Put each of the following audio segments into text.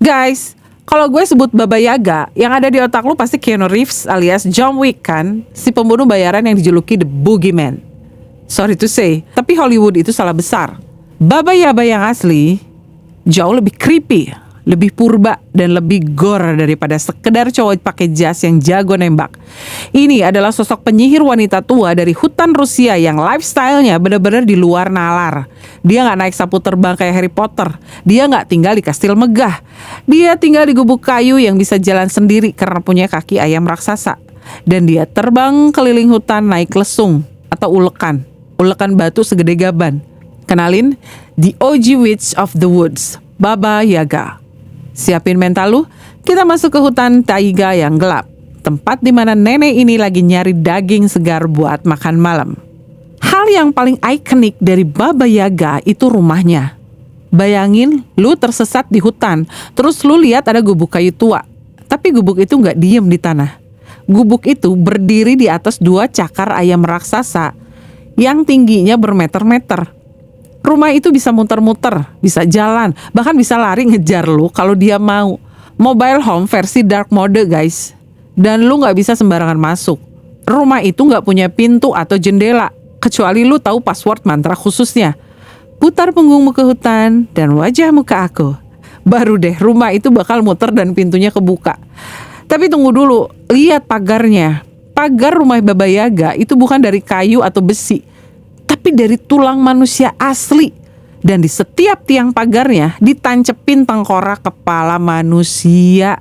Guys, kalau gue sebut Baba Yaga, yang ada di otak lu pasti Keanu Reeves alias John Wick kan? Si pembunuh bayaran yang dijuluki The Boogeyman. Sorry to say, tapi Hollywood itu salah besar. Baba Yaga yang asli jauh lebih creepy, lebih purba, dan lebih gore daripada sekedar cowok pakai jas yang jago nembak. Ini adalah sosok penyihir wanita tua dari hutan Rusia yang lifestyle-nya benar-benar di luar nalar. Dia gak naik sapu terbang kayak Harry Potter. Dia gak tinggal di kastil megah. Dia tinggal di gubuk kayu yang bisa jalan sendiri karena punya kaki ayam raksasa. Dan dia terbang keliling hutan naik lesung atau ulekan batu segede gaban. Kenalin, the OG Witch of the Woods, Baba Yaga. Siapin mental lu, kita masuk ke hutan taiga yang gelap. Tempat di mana nenek ini lagi nyari daging segar buat makan malam. Hal yang paling ikonik dari Baba Yaga itu rumahnya. Bayangin lu tersesat di hutan, terus lu lihat ada gubuk kayu tua. Tapi gubuk itu gak diem di tanah. Gubuk itu berdiri di atas 2 cakar ayam raksasa yang tingginya bermeter-meter. Rumah itu bisa muter-muter, bisa jalan, bahkan bisa lari ngejar lu kalau dia mau. Mobile home versi dark mode guys. Dan lu gak bisa sembarangan masuk. Rumah itu gak punya pintu atau jendela, kecuali lu tahu password mantra khususnya. Putar punggungmu ke hutan dan wajahmu ke aku. Baru deh rumah itu bakal muter dan pintunya kebuka. Tapi tunggu dulu, lihat pagarnya. Pagar rumah Baba Yaga itu bukan dari kayu atau besi, tapi dari tulang manusia asli. Dan di setiap tiang pagarnya ditancepin tengkorak kepala manusia.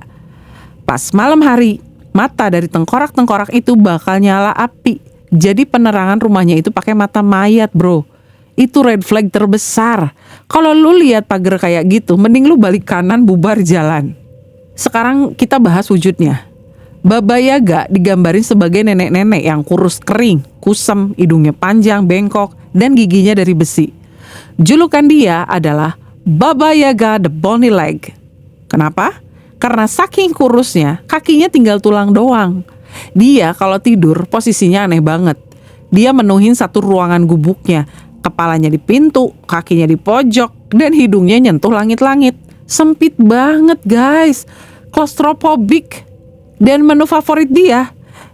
Pas malam hari, mata dari tengkorak-tengkorak itu bakal nyala api. Jadi penerangan rumahnya itu pakai mata mayat bro. Itu red flag terbesar. Kalau lu lihat pagar kayak gitu, mending lu balik kanan bubar jalan. Sekarang kita bahas wujudnya. Baba Yaga digambarin sebagai nenek-nenek yang kurus kering, kusem, hidungnya panjang, bengkok, dan giginya dari besi. Julukan dia adalah Baba Yaga the Bony Leg. Kenapa? Karena saking kurusnya, kakinya tinggal tulang doang. Dia kalau tidur posisinya aneh banget. Dia menuhin satu ruangan gubuknya, kepalanya di pintu, kakinya di pojok, dan hidungnya nyentuh langit-langit. Sempit banget guys, claustrophobic. Dan menu favorit dia,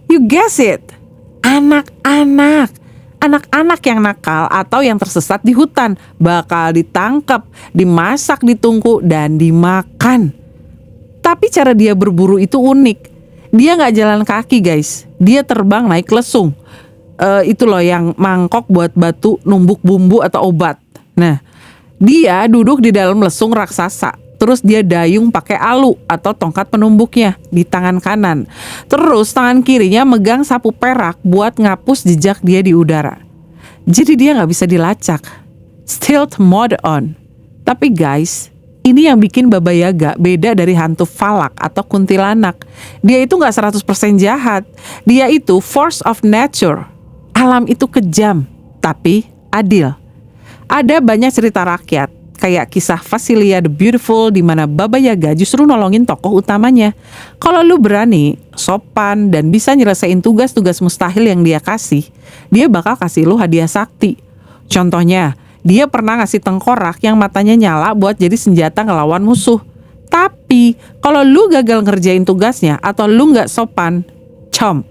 you guess it, anak-anak. Anak-anak yang nakal atau yang tersesat di hutan bakal ditangkap, dimasak, ditungku, dan dimakan. Tapi cara dia berburu itu unik. Dia gak jalan kaki guys, dia terbang naik lesung. Itu loh yang mangkok buat batu numbuk bumbu atau obat. Nah, dia duduk di dalam lesung raksasa. Terus dia dayung pakai alu atau tongkat penumbuknya di tangan kanan. Terus tangan kirinya megang sapu perak buat ngapus jejak dia di udara. Jadi dia gak bisa dilacak. Stealth mode on. Tapi guys, ini yang bikin Baba Yaga beda dari hantu falak atau kuntilanak. Dia itu gak 100% jahat. Dia itu force of nature. Alam itu kejam, tapi adil. Ada banyak cerita rakyat, kayak kisah Vasilia the Beautiful di mana Baba Yaga justru nolongin tokoh utamanya. Kalau lu berani, sopan, dan bisa nyelesain tugas-tugas mustahil yang dia kasih, dia bakal kasih lu hadiah sakti. Contohnya, dia pernah ngasih tengkorak yang matanya nyala buat jadi senjata ngelawan musuh. Tapi, kalau lu gagal ngerjain tugasnya atau lu gak sopan, chomp,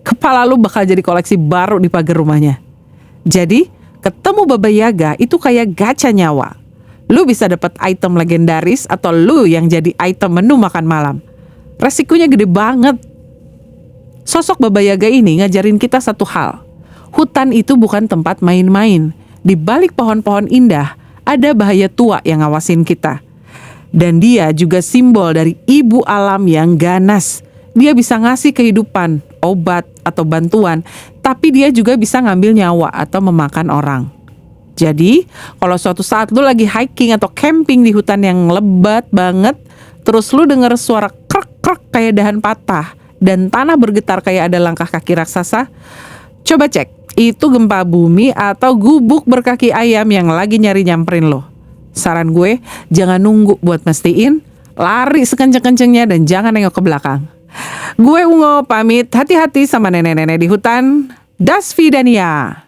kepala lu bakal jadi koleksi baru di pagar rumahnya. Jadi, ketemu Baba Yaga itu kayak gacha nyawa. Lu bisa dapat item legendaris atau lu yang jadi item menu makan malam. Resikonya gede banget. Sosok Baba Yaga ini ngajarin kita satu hal. Hutan itu bukan tempat main-main. Di balik pohon-pohon indah, ada bahaya tua yang ngawasin kita. Dan dia juga simbol dari ibu alam yang ganas. Dia bisa ngasih kehidupan, obat, atau bantuan, tapi dia juga bisa ngambil nyawa atau memakan orang. Jadi, kalau suatu saat lu lagi hiking atau camping di hutan yang lebat banget, terus lu denger suara krek-krek kayak dahan patah, dan tanah bergetar kayak ada langkah kaki raksasa, coba cek, itu gempa bumi atau gubuk berkaki ayam yang lagi nyari nyamperin lo. Saran gue, jangan nunggu buat mestiin, lari sekenceng-kencengnya dan jangan nengok ke belakang. Gue Ungo pamit, hati-hati sama nenek-nenek di hutan. Das Vidania.